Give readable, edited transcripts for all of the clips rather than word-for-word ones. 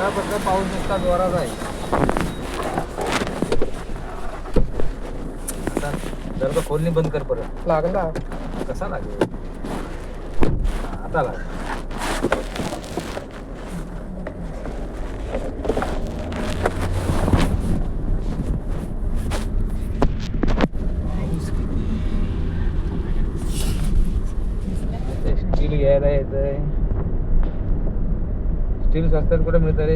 सकाळपासून पाऊस नुसता जोरात आहे. आता जर का खोलणी बंद कर परत. लागला. कसा लागेल? आता लागेल. स्टील घ्यायला येतंय. स्टील स्वस्तात कुठे मिळतं रे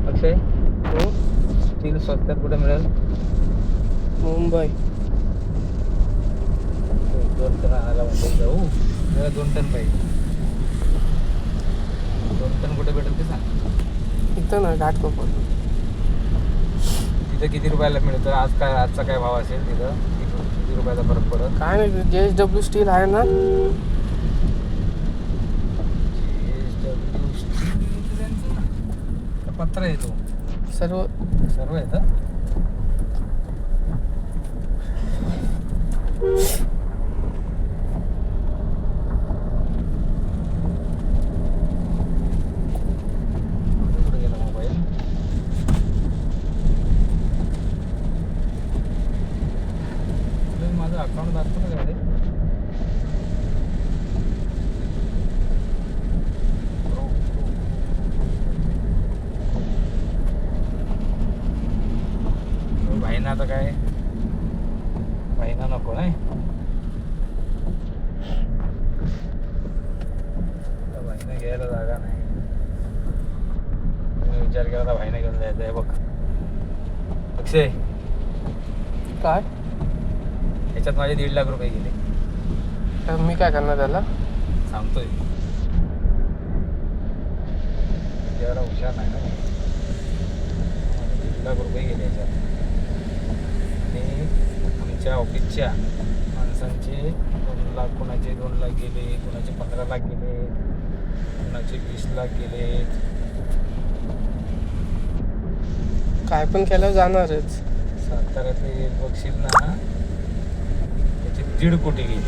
अक्षय? स्टील स्वस्तात कुठे मिळेल? मुंबई. 2 टन आणायला म्हणतो जाऊ. 2 टन पाहिजे. 2 टन कुठे भेटेल ते सांग. इथं ना घाटकोपर. तिथं किती रुपयाला मिळतं? आजचा काय भाव असेल तिथं? किती रुपयाचा फरक पडत? काय नाही, JSW स्टील आहे ना. पत्र येतो सर्व येतं. कुठे गेला मोबाईल? माझं अकाउंट दाखवलं का रे? भाईना आता काय भाईना नको नाही. भाईना घ्यायला जागा नाही. तुम्ही विचार केला तर भाईना घेऊन जायचं आहे बघ. अक्षय काय याच्यात माझे 1.5 लाख रुपये गेले. तर मी काय करणार त्याला? सांगतोय जेवढा हुशार नाही ना. माझे 1.5 लाख रुपये गेले याच्यात. आणि आमच्या ऑफिसच्या माणसांचे 2 लाख, कोणाचे 2 लाख गेले, कोणाचे 15 लाख गेले, कोणाचे 20 लाख गेले. काय पण केलं जाणारच. साताऱ्यातले बघशील ना त्याचे 1.5 कोटी गेले.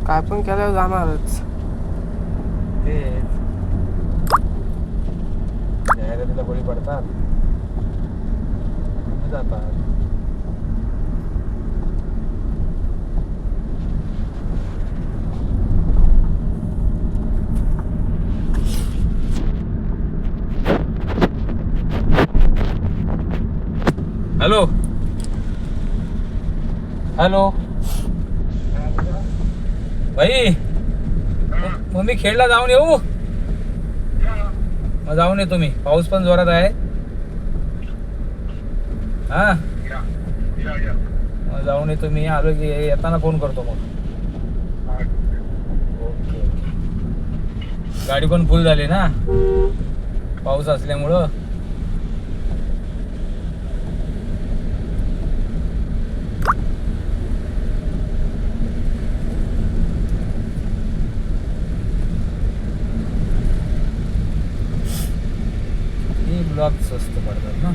काय पण केलं जाणारच. तेच जाहिरातीला बळी पडतात जातात. हॅलो हॅलो भाई, मग मी खेळला जाऊन येऊ? मग जाऊन येतो मी. पाऊस पण जोरात आहे. हा मग जाऊन येतो मी. आलो की येताना फोन करतो मग. ओके. गाडी पण फुल झाली ना पाऊस असल्यामुळं. ब्लॉक स्वस्त पडतात ना.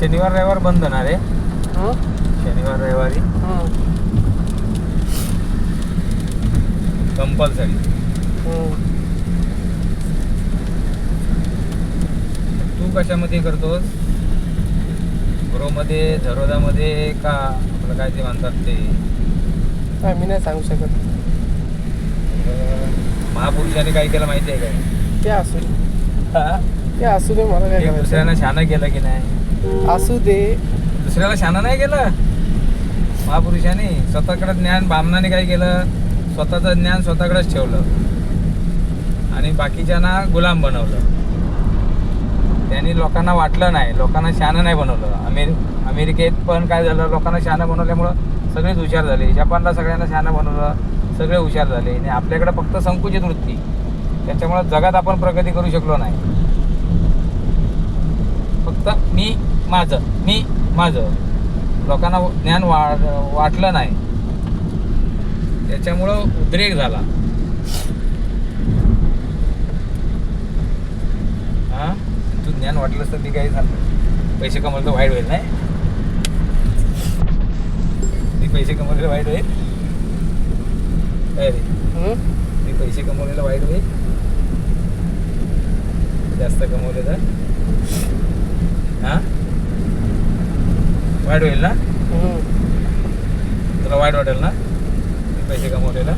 शनिवार रविवार बंद ना रे, हं? शनिवार रविवारी हं. कंपल्सरी. हं. तू कशामध्ये करतोस? ग्रोमध्ये, झरोदामध्ये का आपलं काय ते म्हणतात ते काय मी नाही सांगू शकत. महापुरुषाने काय केलं माहिती आहे काय? ते असू दे. हा? ते असू दे, मला काय एक दुसऱ्याला करायचं. शाना केलं की नाही? असू दे. दुसऱ्याला शाना नाही केलं महापुरुषाने. स्वतःकडे ज्ञान बामणाने काय केलं? स्वतःचं ज्ञान स्वतःकडेच ठेवलं आणि बाकीच्यांना गुलाम बनवलं. त्यांनी लोकांना वाटलं नाही, लोकांना शहाणं नाही बनवलं. अमेरिकेत पण काय झालं, लोकांना शहाणं बनवल्यामुळं सगळेच हुशार झाले. जपानला सगळ्यांना शहाणं बनवलं, सगळे हुशार झाले. आणि आपल्याकडे फक्त संकुचित वृत्ती, त्याच्यामुळं जगात आपण प्रगती करू शकलो नाही. फक्त मी माझं लोकांना ज्ञान वाटलं नाही, त्याच्यामुळं उद्रेक झाला. हां, तू ज्ञान वाटलंस तर ती काही झालं, पैसे कमवलं तर वाईट होईल नाही? ती पैसे कमवलेलं वाईट होईल काय रे? हं? ती पैसे कमवलेलं वाईट होईल? जास्त कमवले तर हां वाईट होईल ना? हं. तुला वाईट वाटेल ना पैसे कमवलेलं?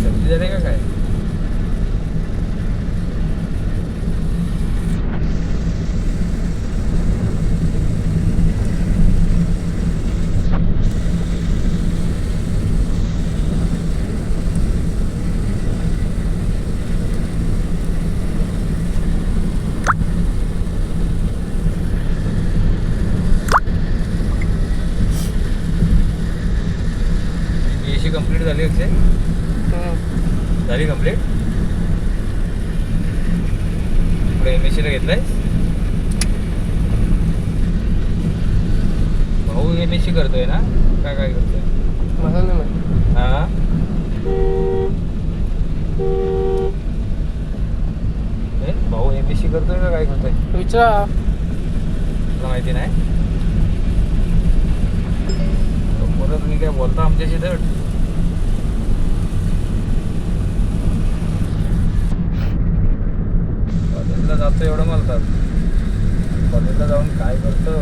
सर्दी झाली का काय? कंप्लीट झाली अक्षय? हं. झाली कंप्लीट? पुढे MSc ला घेतलंय? भाऊ MSc करतोय ना? काय करतोय? मला नाही माहिती. हा, भाऊ MSc करतोय का काय करतोय? विचारा. तुला माहिती नाही? परत तुम्ही काय बोलता आमच्याशी तर? कॉलेजला जातो एवढं म्हणतात, कॉलेजला जाऊन काय करतो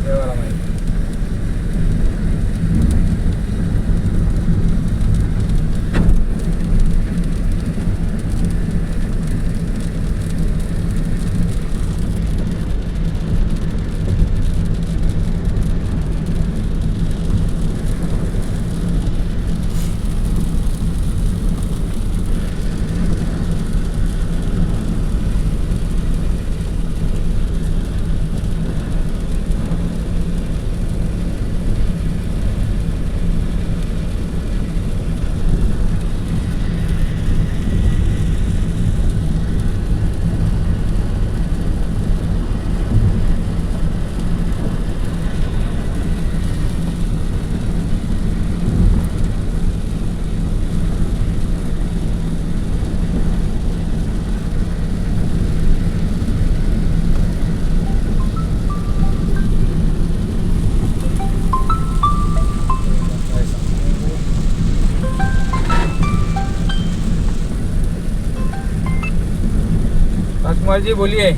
देवाला माहिती. राजकुमार जी बोलिए.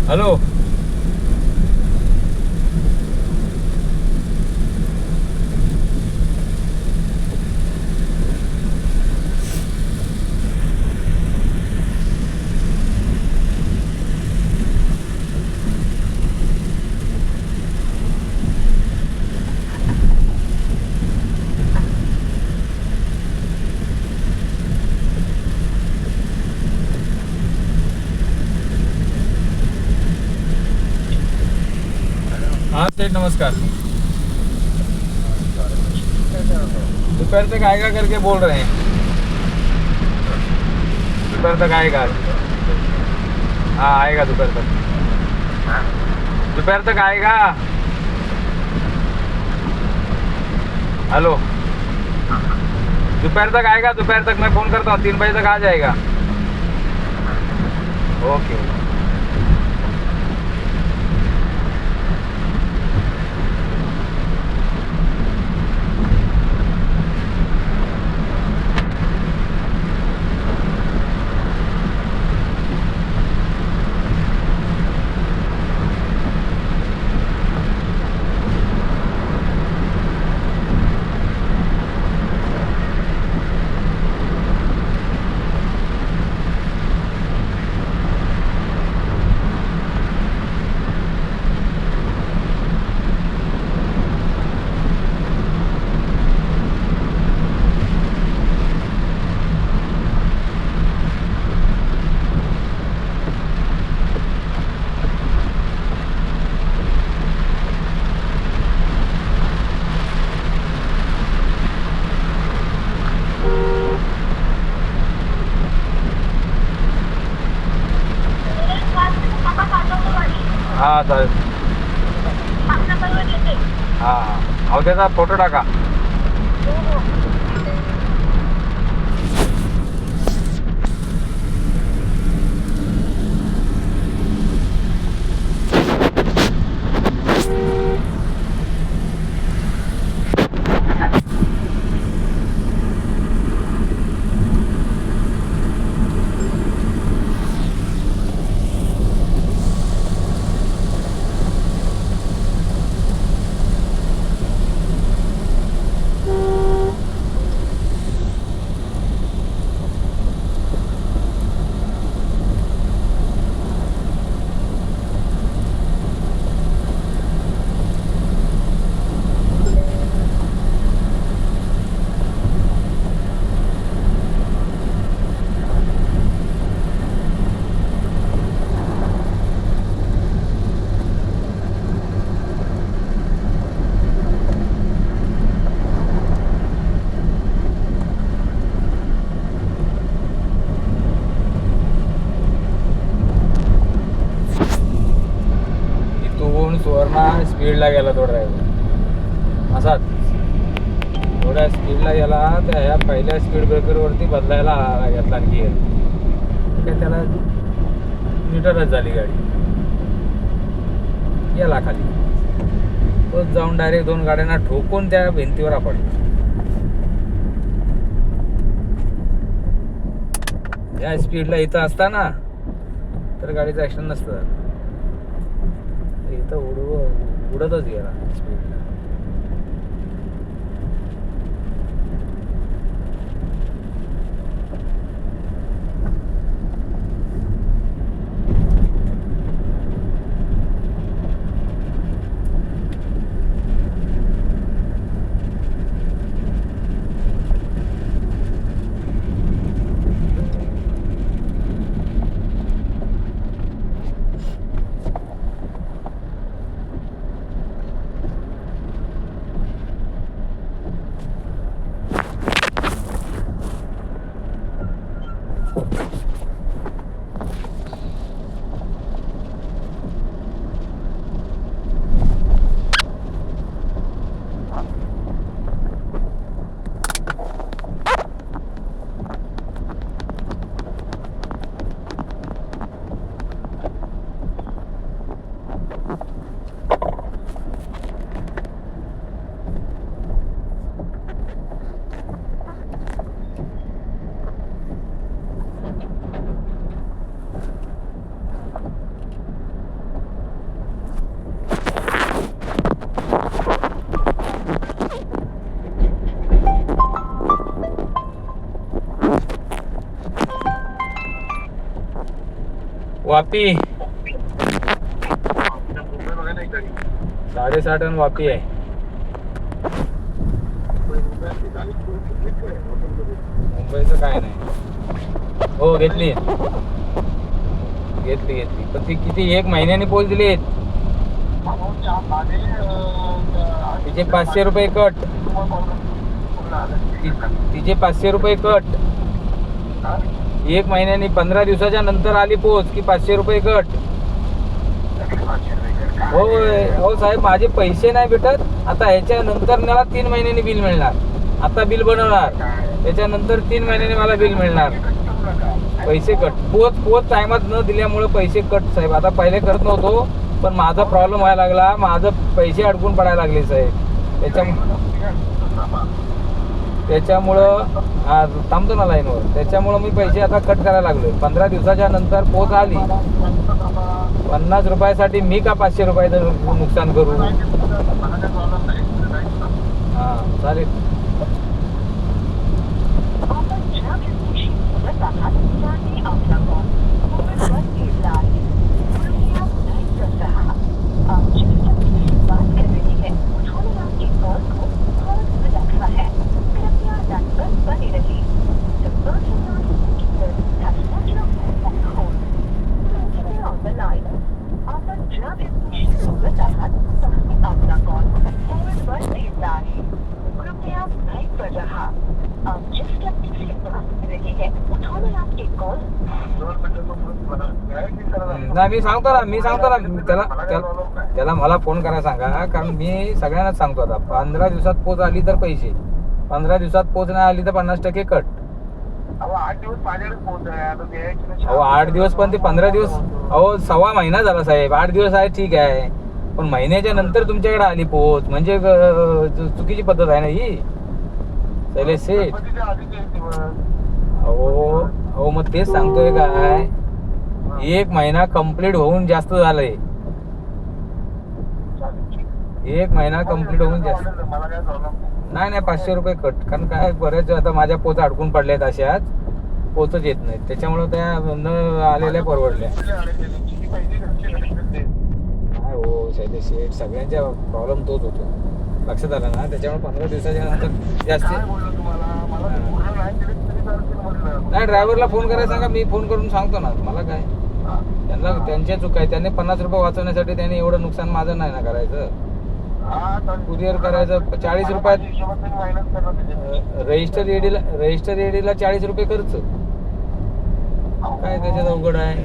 हेलो. हाँ सेठ नमस्कार. दोपहर तक आएगा करके बोल रहे हैं. दोपहर तक आएगा. हाँ आएगा दोपहर तक. दोपहर तक आएगा. हेलो, दोपहर तक आएगा? दोपहर तक मैं फ़ोन करता हूँ, 3 बजे तक आ जाएगा। ओके। हां चालेल. हां हां, अहो त्याचा फोटो टाका. सुवर्णा स्पीडला गेला तो ड्रायव्हर असाच थोड्या स्पीडला गेला. त्या ह्या पहिल्या स्पीड ब्रेकरवरती बदलायला घेतला गिअर. काय त्याला मीटरच झाली गाडी. गेला खाली. तोच जाऊन डायरेक्ट 2 गाड्यांना ठोकून त्या भिंतीवर आपडला. या स्पीडला इथं असताना तर गाडीचं ॲक्शन नसतं. इथं उडतच गेला स्पीडला. वापी 7.5 टन वापी आहे. मुंबईचं काय नाही. हो घेतली पण ती किती 1 महिन्याने पोहोचली. तिचे 500 रुपये कट. तिचे 500 रुपये कट. 1 महिन्याने 15 दिवसाच्या नंतर आली पोच की 500 रुपये कट. होय हो साहेब, माझे पैसे नाही भेटत. आता ह्याच्या नंतर मला 3 महिन्यांनी बिल मिळणार. आता बिल बनवणार, त्याच्यानंतर 3 महिन्यांनी मला बिल मिळणार. पैसे कट, पोच टायमात न दिल्यामुळे पैसे कट साहेब. आता पहिले करत नव्हतो, पण माझा प्रॉब्लेम व्हायला लागला. माझं पैसे अडकून पडायला लागले साहेब. त्याच्यामुळं थांबतो ना लाईनवर. त्याच्यामुळं मी पैसे आता कट करायला लागलो. 15 दिवसाच्या नंतर पोच आली. 50 रुपयासाठी मी का 500 रुपयाचं नुकसान करू? हां चालेल. नाही मी सांगतो ना त्याला मला फोन करायला सांगा. कारण मी सगळ्यांनाच सांगतो आता 15 दिवसात पोच आली तर पैसे, 15 दिवसात पोच नाही आली तर 50% कट. अहो 8 दिवस पण ते 15 दिवस, अहो 1.25 महिना झाला साहेब. 8 दिवस आहे ठीक आहे, पण महिन्याच्या नंतर तुमच्याकडे आली पोच म्हणजे चुकीची पद्धत आहे ना ही शैलेश सेठ. अहो मग तेच सांगतोय काय, 1 महिना कंप्लीट होऊन जास्त झालंय. 1 महिना कंप्लीट होऊन जास्त. नाही 500 रुपये कट. कारण काय बरेच आता माझ्या पोच अडकून पडल्यात, अशाच पोचच येत नाहीत. त्याच्यामुळे त्या न आलेल्या परवडल्या. नाही हो शैलेश शेठ, सगळ्यांच्या प्रॉब्लेम तोच होतो, लक्षात आलं ना. त्याच्यामुळे 15 दिवसाच्या नंतर जास्त. नाही ड्रायव्हरला फोन करायला सांगा, मी फोन करून सांगतो ना. मला काय, त्यांना त्यांच्या चूक आहे. त्यांनी 50 रुपये वाचवण्यासाठी त्यांनी एवढं नुकसान माझं नाही ना करायचं. कुरिअर करायचं 40 रुपयात. रजिस्टर एडीला 40 रुपये खर्च. काय त्याच्यात अवघड आहे.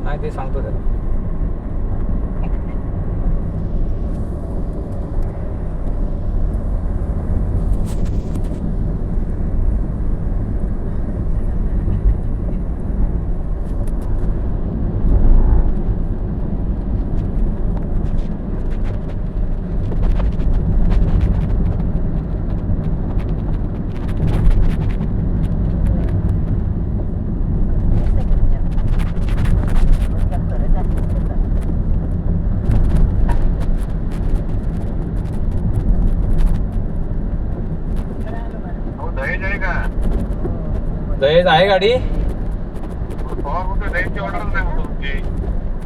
नाही ते सांगतो त्याला. दहेज आहे गाडी.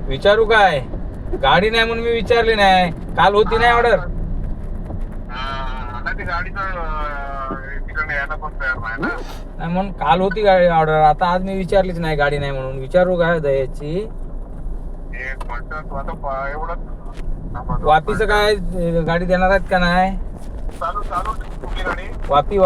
विचारू काय, गाडी नाही म्हणून मी विचारली नाही. काल होती नाही ऑर्डर. नाही म्हणून काल होती गाडी ऑर्डर. आता आज मी विचारलीच नाही गाडी नाही म्हणून. विचारू काय दहेजची. वापीचं काय गाडी देणार आहेत का नाही? वापी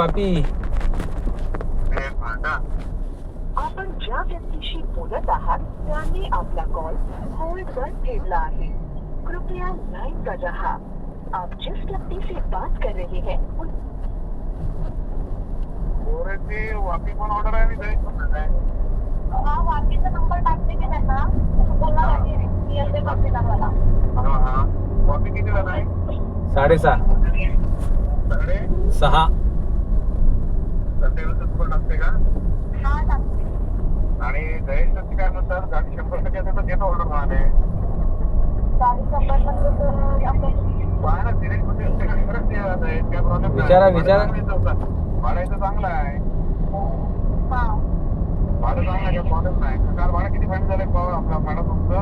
आपण ज्या व्यक्तीशी बोलत आहात त्यांनी आपला कॉल होल्डवर ठेवला आहे. कृपया लाइन पर रहा. आप जिस व्यक्ति से बात कर रहे हैं वापी पण ऑर्डर आहे. वापीचा नंबर टाकते मी त्यांना. वापी किती झाला आहे? 6:30. टाकते का? आणि दहेजची काय म्हणतात, गाडी 100% असेल तर घेतो ऑर्डर म्हणाले. विचारा भाड्याचं चांगलं आहे. भाडं चांगलं आहे, प्रॉब्लेम नाही. काल भाडं किती फाईन झालंय आपला भाडं तुमचं?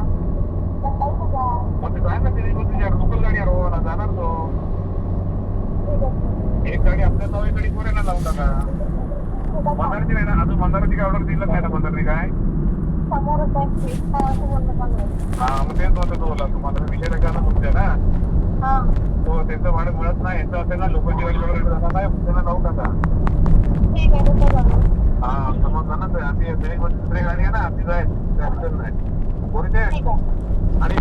मग ते जाय ना सिरीज तुझ्या लोकल गाडी आहे जाणार तो. एक गाडी आपल्या सवयीकडे कोणाला लावून टाका. मंदारची नाही ना अजून? मंदारची काय ऑर्डर दिलं नाही ना? मंदारची काय हा मग तेच होतं. तो तुम्हाला विषय टाका ना तुमच्या ना. तो त्यांचं भाडं मिळत नाही, यांचं असेल ना लोकांची गाडी वगैरे जाणार नाही, त्यांना जाऊ टाका. ठीक आहे तसं करू. हा समजलं ना. तर आधी दुसरी गाडी आहे ना, ती जायची, अडचण नाही. कोणी ते ठीक आहे. आणि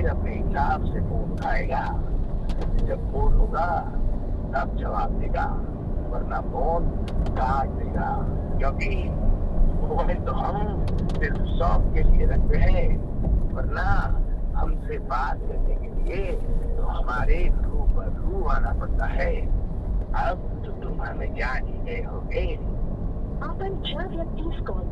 अपने हिसाब से फोन उठाएगा, जब फोन होगा तब जवाब देगा, वरना फोन काट देगा, क्योंकि मोबाइल तो हम सिर्फ शौक के लिए रखते हैं, वरना हमसे बात करने के लिए तो हमारे रूबरू आना पड़ता है. अब तो तुम हमें जान ही गए होगे. आपण ज्या व्यक्तीस कॉल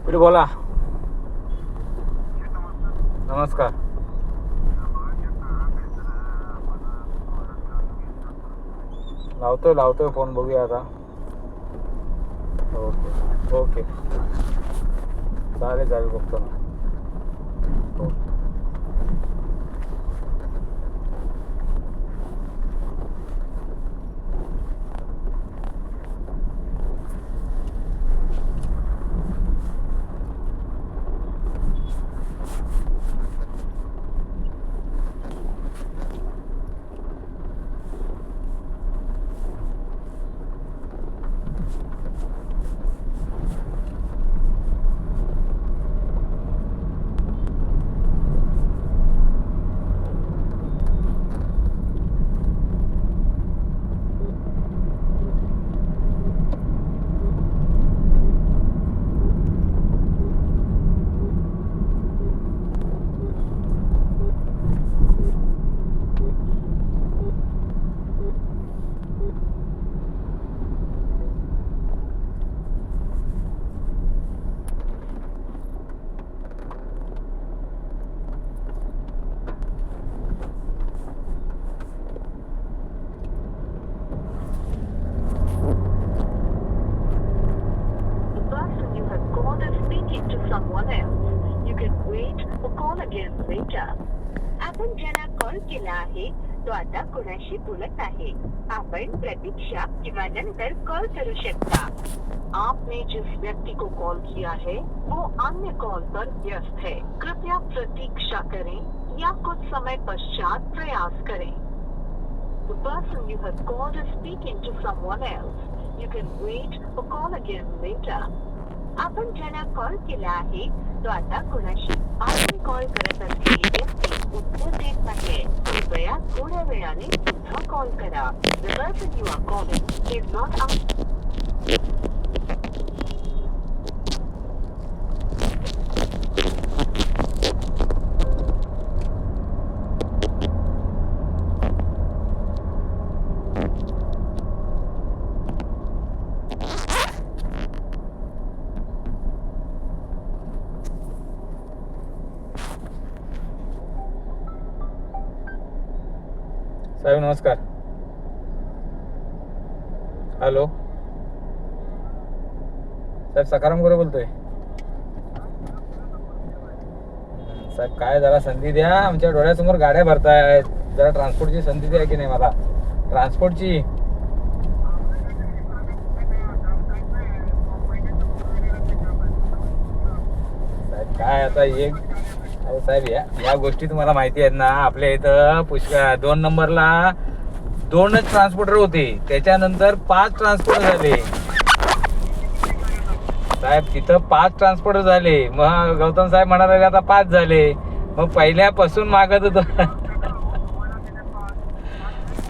पुढे बोला. नमस्कार. लावतोय फोन, बघूया आता. ओके चालेल बघतो ना. हो. आता कोणाशी बोलत आहे आपण प्रतीक्षा किंवा नंतर कॉल करू शकता आपने जिस व्यक्ति को कॉल किया है वो अन्य कॉल पर व्यस्त है कृपया प्रतीक्षा करें या कुछ समय पश्चात प्रयास करें The person you have called is speaking to someone else. You can wait or call again later. आपण ज्यांना कॉल केला आहे तो आता कोणाशी आपण कॉल करत असलेली व्यक्ती उत्तर देत नाहीये कृपया थोड्या वेळाने पुन्हा कॉल करा The person you are calling is not साहेब नमस्कार. हॅलो साहेब सकाराम गोरे बोलतोय. साहेब काय जरा संधी द्या आमच्या डोळ्यासमोर गाड्या भरतायत जरा ट्रान्सपोर्टची संधी द्या की नाही मला ट्रान्सपोर्टची. साहेब काय आता एक अहो साहेब या गोष्टी तुम्हाला माहिती आहेत ना आपल्या इथं पुष्कळ 2 नंबरला 2च ट्रान्सपोर्टर होते त्याच्यानंतर 5 ट्रान्सपोर्टर झाले साहेब तिथं 5 ट्रान्सपोर्टर झाले मग गौतम साहेब म्हणाले आता 5 झाले मग पहिल्यापासून मागत होतो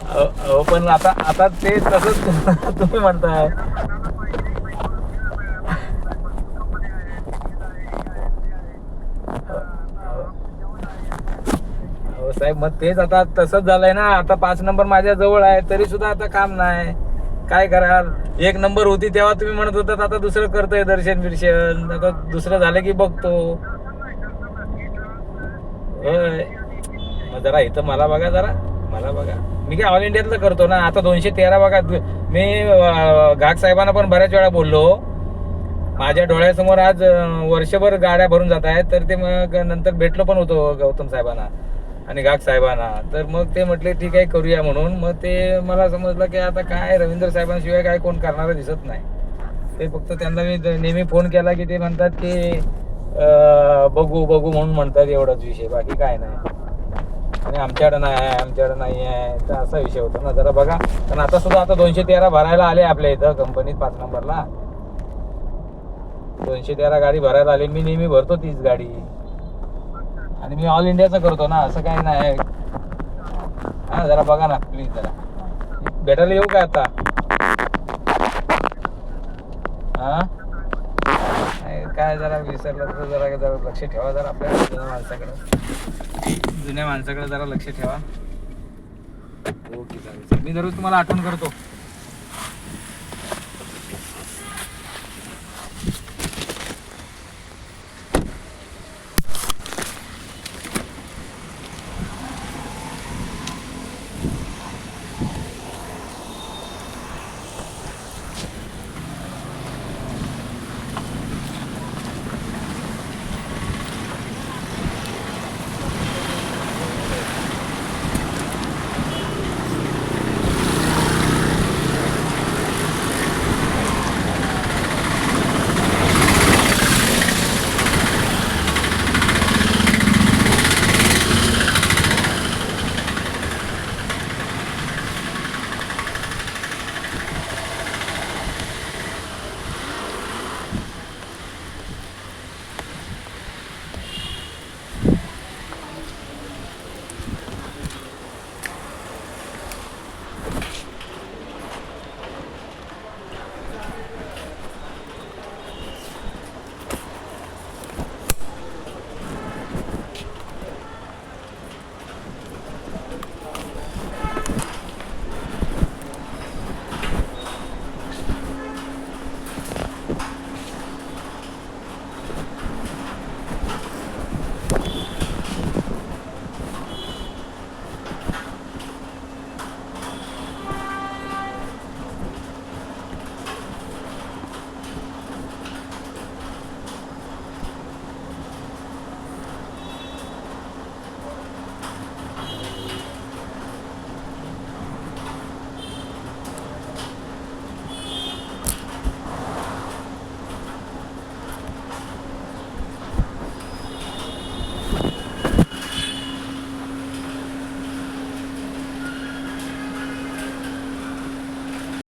अहो पण आता ते तसंच तुम्ही म्हणताय. साहेब मग तेच आता तसंच झालंय ना आता 5 नंबर माझ्या जवळ आहे तरी सुद्धा आता काम नाही काय कराल. 1 नंबर होती तेव्हा तुम्ही म्हणत होतात आता दुसरं करतोय दर्शन बिर्शन आता दुसरं झालं की बघतो. होय मग जरा इथं मला बघा मी काय ऑल इंडियातलं करतो ना आता 213 बघा मी घाग साहेबांना पण बऱ्याच वेळा बोललो माझ्या डोळ्यासमोर आज वर्षभर गाड्या भरून जात आहेत तर ते मग नंतर भेटलो पण होतो गौतम साहेबांना आणि गाग साहेबांना तर मग ते म्हटले ठीक आहे करूया म्हणून मग ते मला समजलं की आता काय रवींद्र साहेबांशिवाय काय कोण करणारं दिसत नाही. ते फक्त त्यांना मी नेहमी फोन केला की ते म्हणतात की बघू म्हणून म्हणतात एवढाच विषय बाकी काय नाही आणि आमच्याकडे नाही आहे तर असा विषय होता ना जरा बघा. पण आता सुद्धा आता 213 भरायला आले आपल्या इथं कंपनीत 5 नंबरला 213 गाडी भरायला आली मी नेहमी भरतो 30 गाडी आणि मी ऑल इंडियाचं करतो ना असं काही नाही. हा जरा बघा ना प्लीज जरा भेटायला येऊ का आता. हा काय जरा विसरलं तर जरा लक्ष ठेवा जरा आपल्या जुन्या माणसाकडे जरा लक्ष ठेवा. ओके चालेल मी दररोज तुम्हाला आठवण करतो.